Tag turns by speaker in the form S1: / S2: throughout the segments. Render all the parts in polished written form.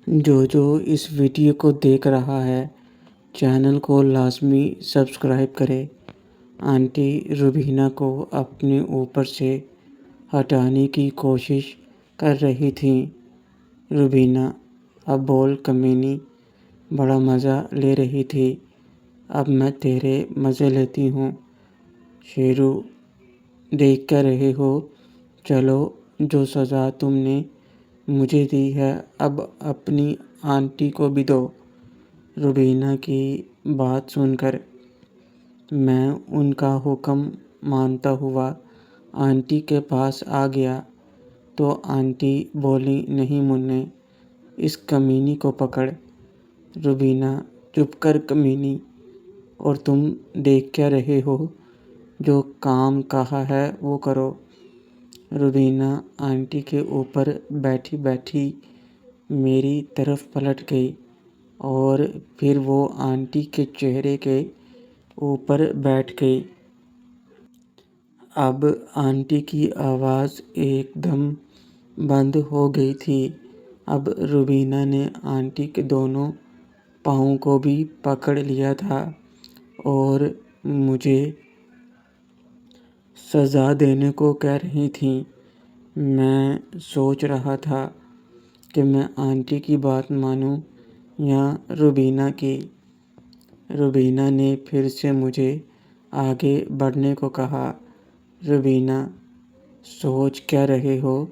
S1: جو اس ویڈیو کو دیکھ رہا ہے چینل کو لازمی سبسکرائب کرے۔ آنٹی روبینہ کو اپنے اوپر سے ہٹانے کی کوشش کر رہی تھیں۔ روبینہ اب بول کمینی، بڑا مزہ لے رہی تھی۔ اب میں تیرے مزے لیتی ہوں۔ شیرو، دیکھ کیا رہے ہو؟ چلو، جو سزا تم نے مجھے دی ہے اب اپنی آنٹی کو بھی دو۔ روبینہ کی بات سن کر میں ان کا حکم مانتا ہوا آنٹی کے پاس آ گیا تو آنٹی بولی، نہیں منّے، اس کمینی کو پکڑ۔ روبینہ، چپ کر کمینی، اور تم دیکھ کیا رہے ہو؟ جو کام کہا ہے وہ کرو۔ روبینہ آنٹی کے اوپر بیٹھی بیٹھی میری طرف پلٹ گئی اور پھر وہ آنٹی کے چہرے کے اوپر بیٹھ گئی۔ اب آنٹی کی آواز ایک دم بند ہو گئی تھی۔ اب روبینہ نے آنٹی کے دونوں پاؤں کو بھی پکڑ لیا تھا اور مجھے سزا دینے کو کہہ رہی تھیں۔ میں سوچ رہا تھا کہ میں آنٹی کی بات مانوں یا روبینہ کی۔ روبینہ نے پھر سے مجھے آگے بڑھنے کو کہا۔ روبینہ، سوچ کیا رہے ہو؟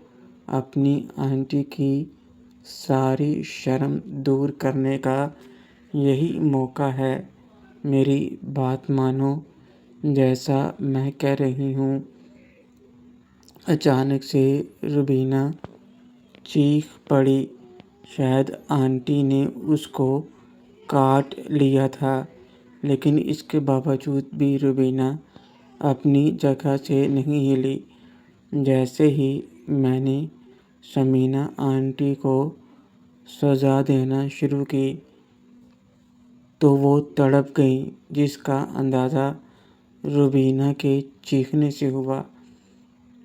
S1: اپنی آنٹی کی ساری شرم دور کرنے کا یہی موقع ہے۔ میری بات مانو، جیسا میں کہہ رہی ہوں۔ اچانک سے روبینہ چیخ پڑی۔ شاید آنٹی نے اس کو کاٹ لیا تھا، لیکن اس کے باوجود بھی روبینہ اپنی جگہ سے نہیں ہلی۔ جیسے ہی میں نے ثمینہ آنٹی کو سزا دینا شروع کی تو وہ تڑپ گئیں، جس کا اندازہ روبینہ کے چیخنے سے ہوا۔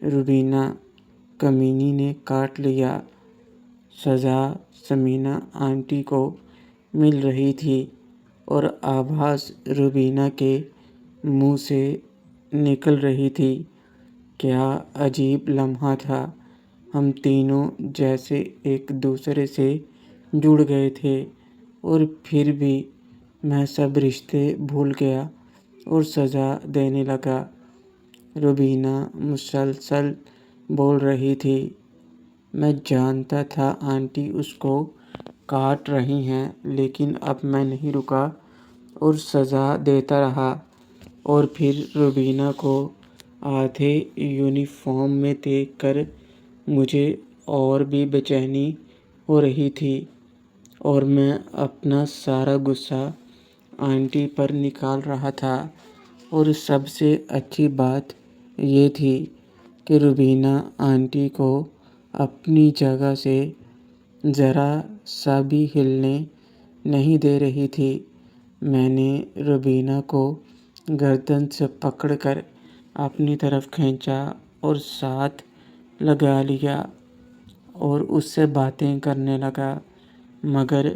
S1: روبینہ کمینی نے کاٹ لیا۔ سزا ثمینہ آنٹی کو مل رہی تھی اور آواز روبینہ کے منہ سے نکل رہی تھی۔ کیا عجیب لمحہ تھا۔ ہم تینوں جیسے ایک دوسرے سے جڑ گئے تھے اور پھر بھی میں سب رشتے بھول گیا اور سزا دینے لگا۔ روبینہ مسلسل بول رہی تھی، میں جانتا تھا آنٹی اس کو کاٹ رہی ہیں، لیکن اب میں نہیں رکا اور سزا دیتا رہا۔ اور پھر روبینہ کو آدھے یونیفارم میں دیکھ کر مجھے اور بھی بے چینی ہو رہی تھی اور میں اپنا سارا غصہ آنٹی پر نکال رہا تھا۔ اور سب سے اچھی بات یہ تھی کہ روبینہ آنٹی کو اپنی جگہ سے ذرا سا بھی ہلنے نہیں دے رہی تھی۔ میں نے روبینہ کو گردن سے پکڑ کر اپنی طرف کھینچا اور ساتھ لگا لیا اور اس سے باتیں کرنے لگا، مگر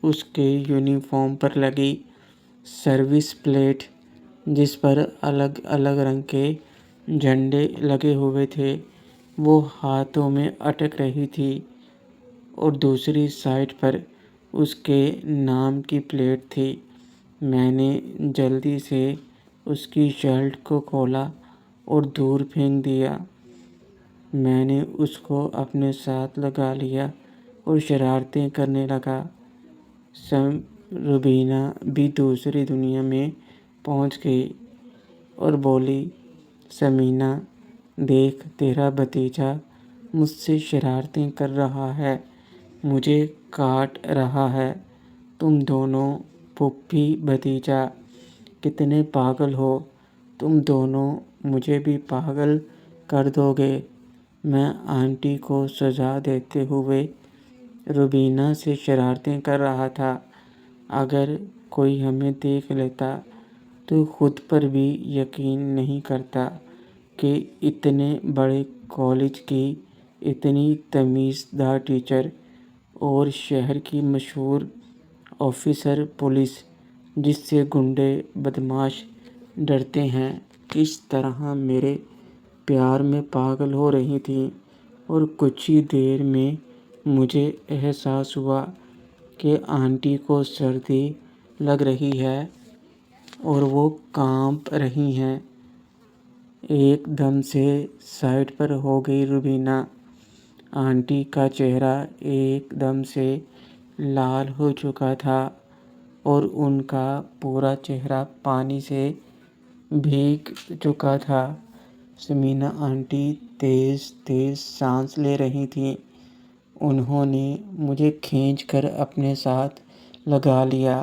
S1: اس کے یونیفارم پر لگی سروس پلیٹ، جس پر الگ الگ رنگ کے جھنڈے لگے ہوئے تھے، وہ ہاتھوں میں اٹک رہی تھی اور دوسری سائڈ پر اس کے نام کی پلیٹ تھی۔ میں نے جلدی سے اس کی شرٹ کو کھولا اور دور پھینک دیا۔ میں نے اس کو اپنے ساتھ لگا لیا اور شرارتیں کرنے لگا۔ روبینہ بھی دوسری دنیا میں پہنچ گئی اور بولی، ثمینہ، دیکھ تیرا بھتیجا مجھ سے شرارتیں کر رہا ہے، مجھے کاٹ رہا ہے۔ تم دونوں پھوپھی بھتیجا کتنے پاگل ہو، تم دونوں مجھے بھی پاگل کر دو گے۔ میں آنٹی کو سزا دیتے ہوئے روبینہ سے شرارتیں کر رہا تھا۔ اگر کوئی ہمیں دیکھ لیتا تو خود پر بھی یقین نہیں کرتا کہ اتنے بڑے کالج کی اتنی تمیزدار ٹیچر اور شہر کی مشہور آفیسر پولیس جس سے گنڈے بدماش ڈرتے ہیں اس طرح میرے پیار میں پاگل ہو رہی تھیں، اور کچھ ہی دیر میں مجھے احساس ہوا کہ آنٹی کو سردی لگ رہی ہے اور وہ کانپ رہی ہیں۔ ایک دم سے سائڈ پر ہو گئی روبینہ۔ آنٹی کا چہرہ ایک دم سے لال ہو چکا تھا اور ان کا پورا چہرہ پانی سے بھیگ چکا تھا۔ ثمینہ آنٹی تیز تیز سانس لے رہی تھیں۔ انہوں نے مجھے کھینچ کر اپنے ساتھ لگا لیا۔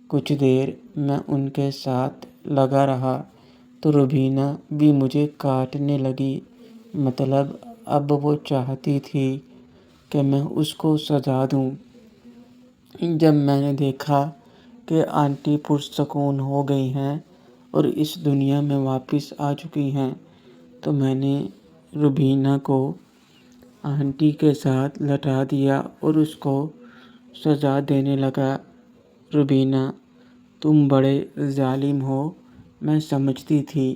S1: کچھ دیر میں ان کے ساتھ لگا رہا تو روبینہ بھی مجھے کاٹنے لگی، مطلب اب وہ چاہتی تھی کہ میں اس کو سزا دوں۔ جب میں نے دیکھا کہ آنٹی پرسکون ہو گئی ہیں اور اس دنیا میں واپس آ چکی ہیں تو میں نے روبینہ کو آنٹی کے ساتھ لٹا دیا اور اس کو سزا دینے لگا۔ روبینہ، تم بڑے ظالم ہو۔ میں سمجھتی تھی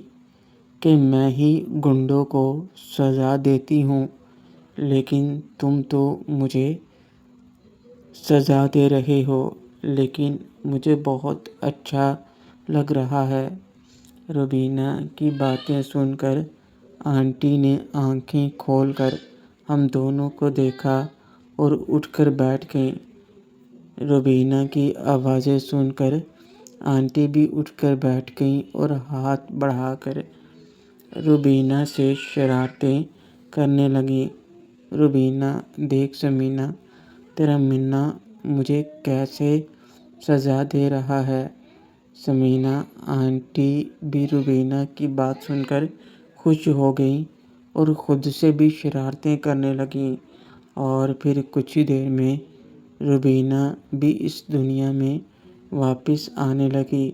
S1: کہ میں ہی گنڈوں کو سزا دیتی ہوں، لیکن تم تو مجھے سزا دے رہے ہو، لیکن مجھے بہت اچھا لگ رہا ہے۔ روبینہ کی باتیں سن کر آنٹی نے آنکھیں کھول کر ہم دونوں کو دیکھا اور اٹھ کر بیٹھ گئیں۔ روبینہ کی آوازیں سن کر آنٹی بھی اٹھ کر بیٹھ گئیں اور ہاتھ بڑھا کر روبینہ سے شرارتیں کرنے لگیں۔ روبینہ، دیکھ ثمینہ، تیرا منا مجھے کیسے سزا دے رہا ہے۔ ثمینہ آنٹی بھی روبینہ کی بات سن کر خوش ہو گئیں اور خود سے بھی شرارتیں کرنے لگیں، اور پھر کچھ ہی دیر میں روبینہ بھی اس دنیا میں واپس آنے لگی،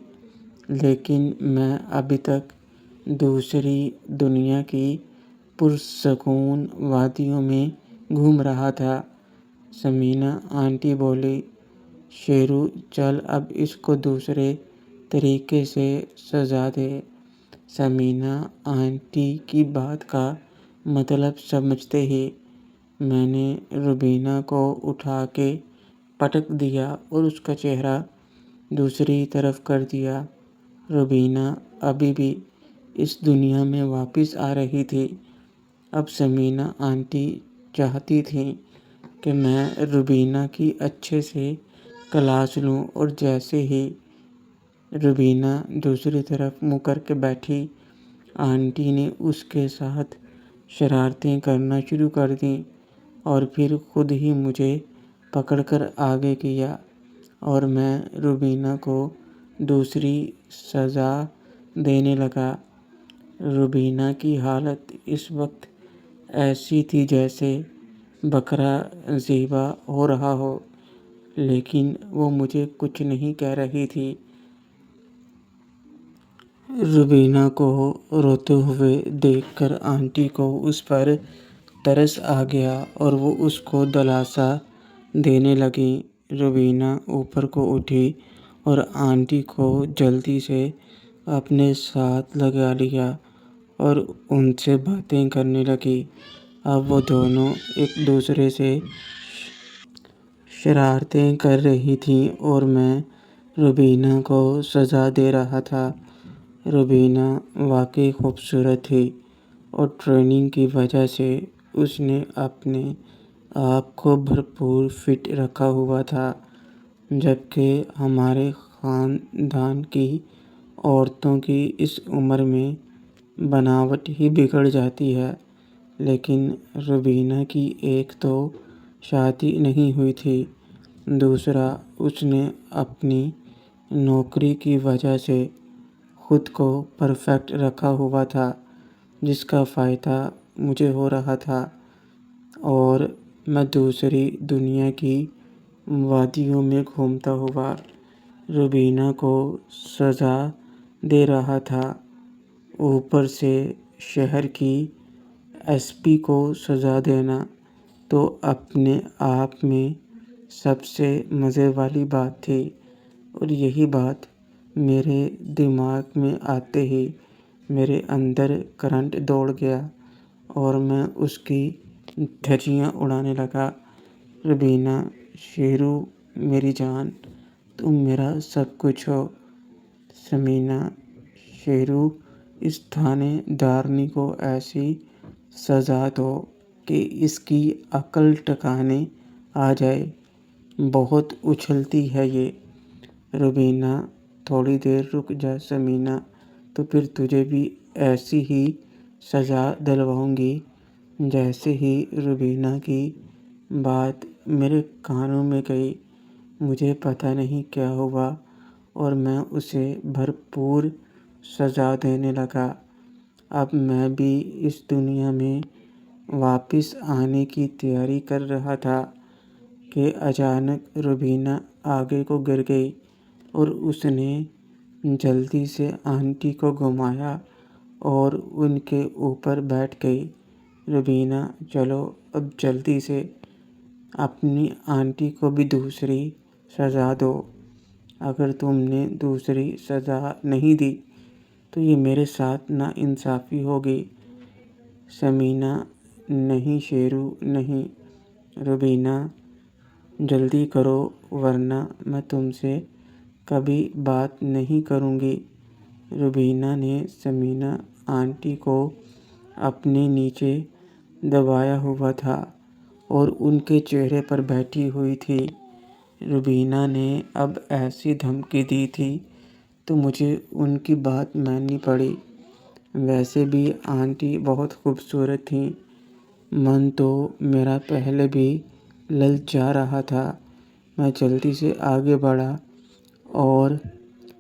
S1: لیکن میں ابھی تک دوسری دنیا کی پرسکون وادیوں میں گھوم رہا تھا۔ ثمینہ آنٹی بولی، شیرو چل اب اس کو دوسرے طریقے سے سزا دے۔ ثمینہ آنٹی کی بات کا مطلب سمجھتے ہی میں نے روبینہ کو اٹھا کے پٹک دیا اور اس کا چہرہ دوسری طرف کر دیا۔ روبینہ ابھی بھی اس دنیا میں واپس آ رہی تھی۔ اب ثمینہ آنٹی چاہتی تھیں کہ میں روبینہ کی اچھے سے کلاس لوں، اور جیسے ہی روبینہ دوسری طرف منہ کر کے بیٹھی، آنٹی نے اس کے ساتھ شرارتیں کرنا شروع کر دیں اور پھر خود ہی مجھے پکڑ کر آگے کیا، اور میں روبینہ کو دوسری سزا دینے لگا۔ روبینہ کی حالت اس وقت ایسی تھی جیسے بکرا ذبح ہو رہا ہو، لیکن وہ مجھے کچھ نہیں کہہ رہی تھی۔ روبینہ کو روتے ہوئے دیکھ کر آنٹی کو اس پر ترس آ گیا اور وہ اس کو دلاسا دینے لگیں۔ روبینہ اوپر کو اٹھی اور آنٹی کو جلدی سے اپنے ساتھ لگا لیا اور ان سے باتیں کرنے لگی۔ اب وہ دونوں ایک دوسرے سے شرارتیں کر رہی تھیں اور میں روبینہ کو سزا دے رہا تھا۔ روبینہ واقعی خوبصورت تھی اور ٹریننگ کی وجہ سے اس نے اپنے آپ کو بھرپور فٹ رکھا ہوا تھا، جبکہ ہمارے خاندان کی عورتوں کی اس عمر میں بناوٹ ہی بگڑ جاتی ہے۔ لیکن روبینہ کی ایک تو شادی نہیں ہوئی تھی، دوسرا اس نے اپنی نوکری کی وجہ سے خود کو پرفیکٹ رکھا ہوا تھا، جس کا فائدہ مجھے ہو رہا تھا، اور میں دوسری دنیا کی وادیوں میں گھومتا ہوا روبینہ کو سزا دے رہا تھا۔ اوپر سے شہر کی ایس پی کو سزا دینا تو اپنے آپ میں سب سے مزے والی بات تھی، اور یہی بات میرے دماغ میں آتے ہی میرے اندر کرنٹ دوڑ گیا اور میں اس کی دھجیاں اڑانے لگا۔ روبینہ، شیرو میری جان، تم میرا سب کچھ ہو۔ ثمینہ، شیرو، اس تھانے دارنی کو ایسی سزا دو کہ اس کی عقل ٹھکانے آ جائے، بہت اچھلتی ہے یہ۔ روبینہ، تھوڑی دیر رک جا ثمینہ، تو پھر تجھے بھی ایسی ہی سزا دلواؤں گی۔ جیسے ہی روبینہ کی بات میرے کانوں میں گئی، مجھے پتہ نہیں کیا ہوا اور میں اسے بھرپور سزا دینے لگا۔ اب میں بھی اس دنیا میں واپس آنے کی تیاری کر رہا تھا کہ اچانک روبینہ آگے کو گر گئی اور اس نے جلدی سے آنٹی کو گھمایا اور ان کے اوپر بیٹھ گئی۔ روبینہ، چلو اب جلدی سے اپنی آنٹی کو بھی دوسری سزا دو۔ اگر تم نے دوسری سزا نہیں دی تو یہ میرے ساتھ ناانصافی ہوگی۔ ثمینہ، نہیں شیرو، نہیں۔ روبینہ، جلدی کرو ورنہ میں تم سے کبھی بات نہیں کروں گی۔ روبینہ نے ثمینہ آنٹی کو اپنے نیچے دبایا ہوا تھا اور ان کے چہرے پر بیٹھی ہوئی تھی۔ روبینہ نے اب ایسی دھمکی دی تھی تو مجھے ان کی بات ماننی پڑی۔ ویسے بھی آنٹی بہت خوبصورت تھیں۔ من تو میرا پہلے بھی للچا رہا تھا۔ میں جلدی سے آگے بڑھا اور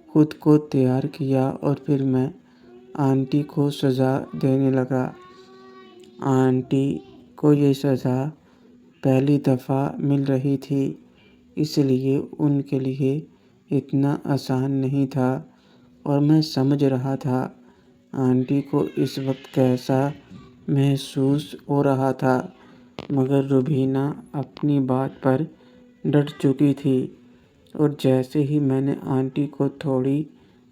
S1: خود کو تیار کیا اور پھر میں آنٹی کو سزا دینے لگا۔ آنٹی کو یہ سزا پہلی دفعہ مل رہی تھی، اس لیے ان کے لیے اتنا آسان نہیں تھا اور میں سمجھ رہا تھا آنٹی کو اس وقت کیسا محسوس ہو رہا تھا، مگر روبینہ اپنی بات پر ڈٹ چکی تھی اور جیسے ہی میں نے آنٹی کو تھوڑی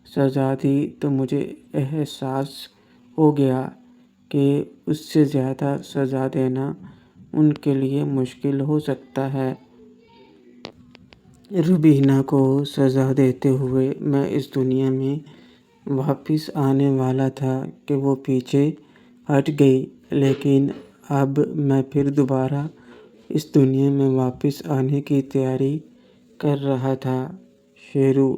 S1: سزا دی تو مجھے احساس ہو گیا کہ اس سے زیادہ سزا دینا ان کے لیے مشکل ہو سکتا ہے۔ روبینہ کو سزا دیتے ہوئے میں اس دنیا میں واپس آنے والا تھا کہ وہ پیچھے ہٹ گئی، لیکن اب میں پھر دوبارہ اس دنیا میں واپس آنے کی تیاری کر رہا تھا۔ شیرو،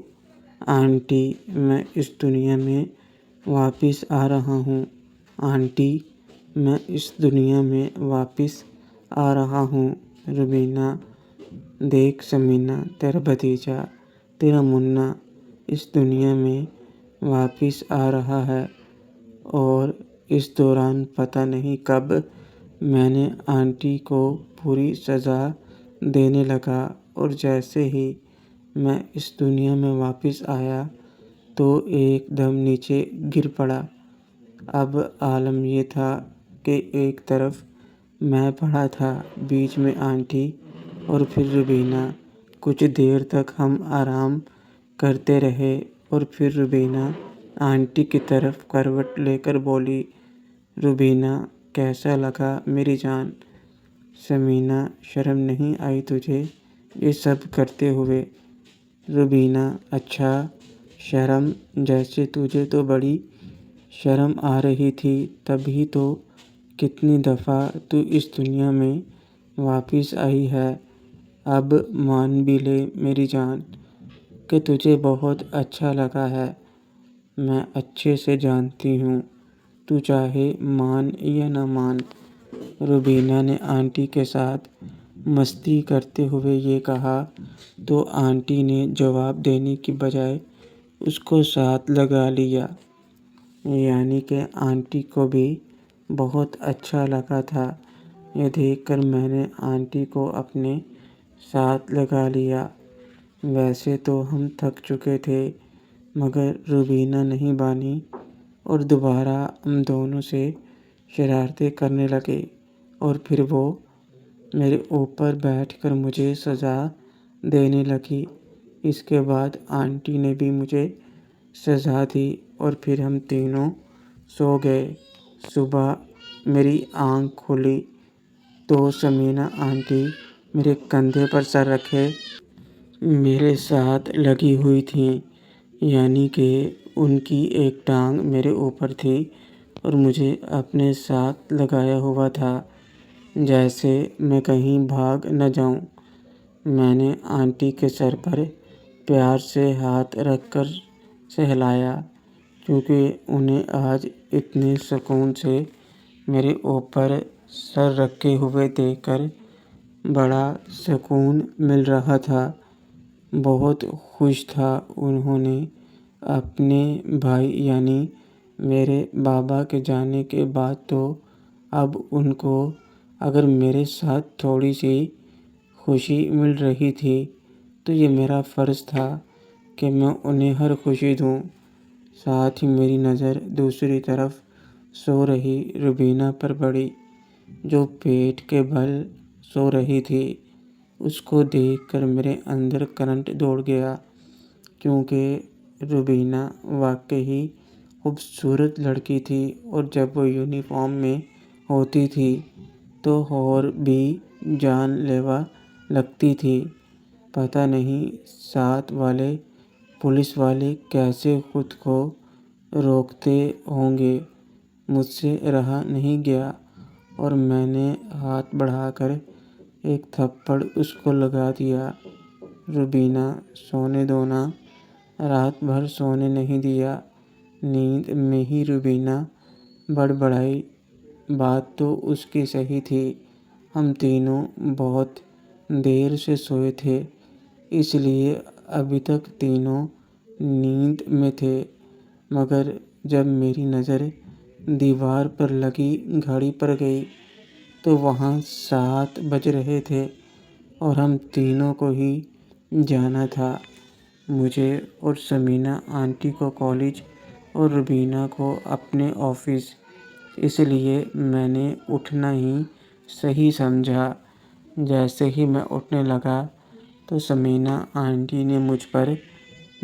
S1: آنٹی، میں اس دنیا میں واپس آ رہا ہوں۔ آنٹی، میں اس دنیا میں واپس آ رہا ہوں۔ روبینہ، دیکھ ثمینہ، تیرا بھتیجا، تیرا منا اس دنیا میں واپس آ رہا ہے۔ اور اس دوران پتہ نہیں کب میں نے آنٹی کو پوری سزا دینے لگا اور جیسے ہی میں اس دنیا میں واپس آیا تو ایک دم نیچے گر پڑا۔ اب عالم یہ تھا کہ ایک طرف میں پڑا تھا، بیچ میں آنٹی اور پھر روبینہ۔ کچھ دیر تک ہم آرام کرتے رہے اور پھر روبینہ آنٹی کی طرف کروٹ لے کر بولی، روبینہ، کیسا لگا میری جان؟ ثمینہ، شرم نہیں آئی تجھے یہ سب کرتے ہوئے؟ روبینہ، اچھا، شرم؟ جیسے تجھے تو بڑی شرم آ رہی تھی، تبھی تو کتنی دفعہ تو اس دنیا میں واپس آئی ہے۔ اب مان بھی لے میری جان کہ تجھے بہت اچھا لگا ہے۔ میں اچھے سے جانتی ہوں، تو چاہے مان یا نہ مان۔ روبینہ نے آنٹی کے ساتھ مستی کرتے ہوئے یہ کہا تو آنٹی نے جواب دینے کی بجائے اس کو ساتھ لگا لیا، یعنی کہ آنٹی کو بھی بہت اچھا لگا تھا۔ یہ دیکھ کر میں نے آنٹی کو اپنے ساتھ لگا لیا۔ ویسے تو ہم تھک چکے تھے مگر روبینہ نہیں مانی اور دوبارہ ہم دونوں سے شرارتیں کرنے لگے اور پھر وہ میرے اوپر بیٹھ کر مجھے سزا دینے لگی۔ اس کے بعد آنٹی نے بھی مجھے سزا دی اور پھر ہم تینوں سو گئے۔ صبح میری آنکھ کھلی تو سمینا آنٹی میرے کندھے پر سر رکھے میرے ساتھ لگی ہوئی تھیں، یعنی کہ ان کی ایک ٹانگ میرے اوپر تھی اور مجھے اپنے ساتھ لگایا ہوا تھا، جیسے میں کہیں بھاگ نہ جاؤں۔ میں نے آنٹی کے سر پر پیار سے ہاتھ رکھ کر سہلایا، کیونکہ انہیں آج اتنے سکون سے میرے اوپر سر رکھے ہوئے دیکھ کر بڑا سکون مل رہا تھا۔ بہت خوش تھا۔ انہوں نے اپنے بھائی یعنی میرے بابا کے جانے کے بعد تو اب ان کو اگر میرے ساتھ تھوڑی سی خوشی مل رہی تھی تو یہ میرا فرض تھا کہ میں انہیں ہر خوشی دوں۔ ساتھ ہی میری نظر دوسری طرف سو رہی روبینہ پر پڑی، جو پیٹ کے بل سو رہی تھی۔ اس کو دیکھ کر میرے اندر کرنٹ دوڑ گیا، کیونکہ روبینہ واقعی خوبصورت لڑکی تھی اور جب وہ یونیفارم میں ہوتی تھی تو اور بھی جان لیوا لگتی تھی۔ پتہ نہیں ساتھ والے پولیس والے کیسے خود کو روکتے ہوں گے۔ مجھ سے رہا نہیں گیا اور میں نے ہاتھ بڑھا کر ایک تھپڑ اس کو لگا دیا۔ روبینہ سونے دو نا۔ رات بھر سونے نہیں دیا۔ نیند میں ہی روبینہ بڑبڑائی۔ بات تو اس کی صحیح تھی۔ ہم تینوں بہت دیر سے سوئے تھے، اس لیے ابھی تک تینوں نیند میں تھے، مگر جب میری نظر دیوار پر لگی گھڑی پر گئی تو وہاں 7 بج رہے تھے اور ہم تینوں کو ہی جانا تھا، مجھے اور سمینا آنٹی کو کالج اور روبینہ کو اپنے آفس۔ اس لیے میں نے اٹھنا ہی صحیح سمجھا۔ جیسے ہی میں اٹھنے لگا تو سمینا آنٹی نے مجھ پر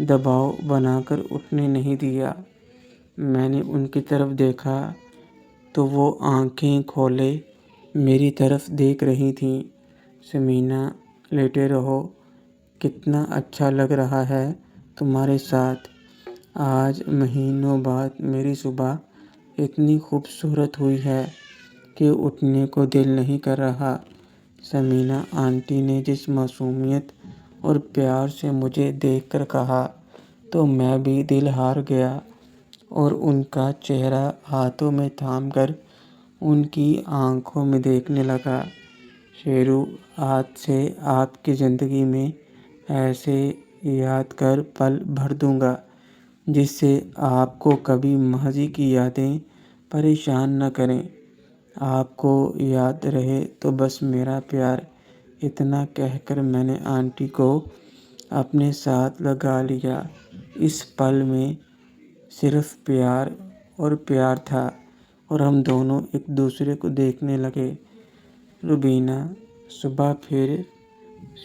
S1: دباؤ بنا کر اٹھنے نہیں دیا۔ میں نے ان کی طرف دیکھا تو وہ آنکھیں کھولے میری طرف دیکھ رہی تھیں۔ سمینا، لیٹے رہو، کتنا اچھا لگ رہا ہے تمہارے ساتھ۔ آج مہینوں بعد میری صبح اتنی خوبصورت ہوئی ہے کہ اٹھنے کو دل نہیں کر رہا۔ سمینا آنٹی نے جس معصومیت اور پیار سے مجھے دیکھ کر کہا تو میں بھی دل ہار گیا اور ان کا چہرہ ہاتھوں میں تھام کر ان کی آنکھوں میں دیکھنے لگا۔ شیرو، آج سے آپ کی زندگی میں ایسے یادگار پل بھر دوں گا جس سے آپ کو کبھی ماضی کی یادیں پریشان نہ کریں۔ آپ کو یاد رہے تو بس میرا پیار۔ اتنا کہہ کر میں نے آنٹی کو اپنے ساتھ لگا لیا۔ اس پل میں صرف پیار اور پیار تھا اور ہم دونوں ایک دوسرے کو دیکھنے لگے۔ روبینہ، صبح پھر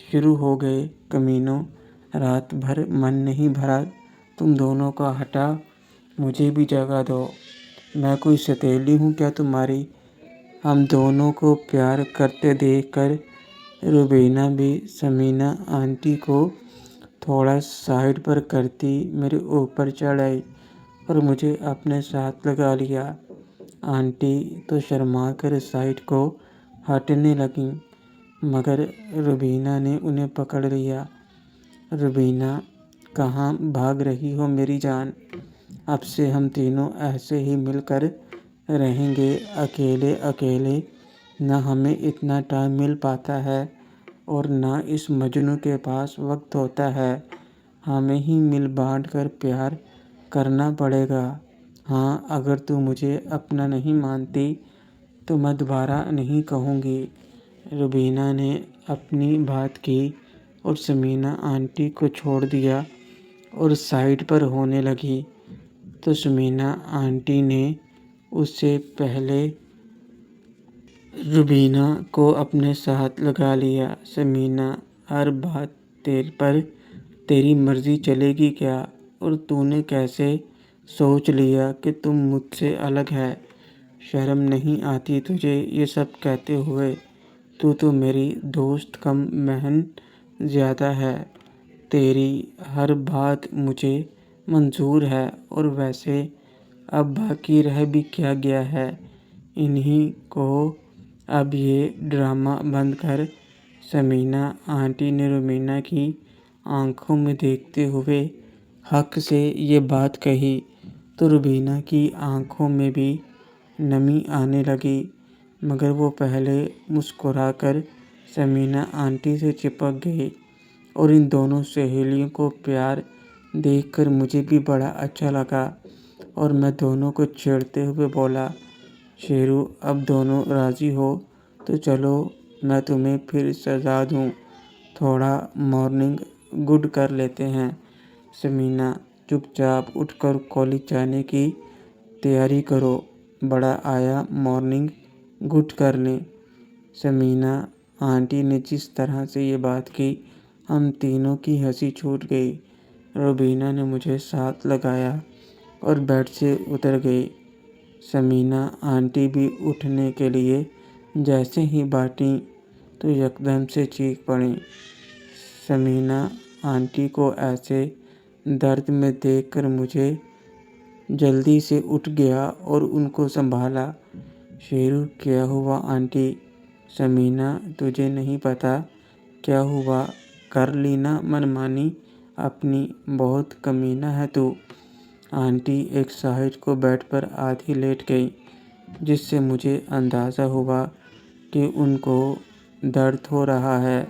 S1: شروع ہو گئے کمینوں۔ رات بھر من نہیں بھرا تم دونوں کا۔ ہٹا، مجھے بھی جگہ دو۔ میں کوئی سوتیلی ہوں کیا تمہاری؟ ہم دونوں کو پیار کرتے دیکھ کر روبینہ بھی سمینا آنٹی کو تھوڑا سائڈ پر کرتی میرے اوپر چڑھ آئی اور مجھے اپنے ساتھ لگا لیا۔ آنٹی تو شرما کر سائڈ کو ہٹنے لگیں، مگر روبینہ نے انہیں پکڑ لیا۔ روبینہ، کہاں بھاگ رہی ہو میری جان؟ اب سے ہم تینوں ایسے ہی مل کر رہیں گے، اکیلے اکیلے نہ ہمیں اتنا ٹائم مل پاتا ہے اور نہ اس مجنوں کے پاس وقت ہوتا ہے۔ ہمیں ہی مل بانٹ کر پیار کرنا پڑے گا۔ ہاں، اگر تو مجھے اپنا نہیں مانتی تو میں دوبارہ نہیں کہوں گی۔ روبینہ نے اپنی بات کی اور سمینا آنٹی کو چھوڑ دیا اور سائڈ پر ہونے لگی تو سمینا آنٹی نے اس سے پہلے روبینہ کو اپنے ساتھ لگا لیا۔ سمینا، ہر بات پر تیری مرضی چلے گی کیا؟ اور تو نے کیسے سوچ لیا کہ تم مجھ سے الگ ہے؟ شرم نہیں آتی تجھے یہ سب کہتے ہوئے؟ تو میری دوست کم بہن زیادہ ہے۔ تیری ہر بات مجھے منظور ہے، اور ویسے اب باقی رہ بھی کیا گیا ہے؟ انہیں کو اب یہ ڈرامہ بند کر۔ سمینا آنٹی نے روبینہ کی آنکھوں میں دیکھتے ہوئے حق سے یہ بات کہی تو روبینہ کی آنکھوں میں بھی نمی آنے لگی، مگر وہ پہلے مسکرا کر سمینا آنٹی سے چپک گئی۔ اور ان دونوں سہیلیوں کو پیار دیکھ کر مجھے بھی بڑا اچھا لگا، اور میں دونوں کو چھیڑتے ہوئے بولا، شیرو اب دونوں راضی ہو تو چلو میں تمہیں پھر سجا دوں، تھوڑا مارننگ گڈ کر لیتے ہیں۔ سمینا، چپ چاپ اٹھ کر کالج جانے کی تیاری کرو، بڑا آیا مارننگ گڈ کرنے۔ سمینا آنٹی نے جس طرح سے یہ بات کی، ہم تینوں کی ہنسی چھوٹ گئی۔ روبینہ نے مجھے ساتھ لگایا اور بیڈ سے اتر گئی۔ سمینا آنٹی بھی اٹھنے کے لیے جیسے ہی بانٹی تو یکدم سے چیخ پڑیں۔ سمینا آنٹی کو ایسے درد میں دیکھ کر مجھے جلدی سے اٹھ گیا اور ان کو سنبھالا۔ شیرو، کیا ہوا آنٹی؟ سمینا، تجھے نہیں پتا کیا ہوا؟ کر لی نا منمانی اپنی، بہت کمینہ ہے تو۔ آنٹی ایک سائڈ کو بیڈ پر آدھی لیٹ گئی، جس سے مجھے اندازہ ہوا کہ ان کو درد ہو رہا ہے۔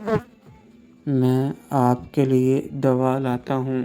S1: میں آپ کے لیے دوا لاتا ہوں۔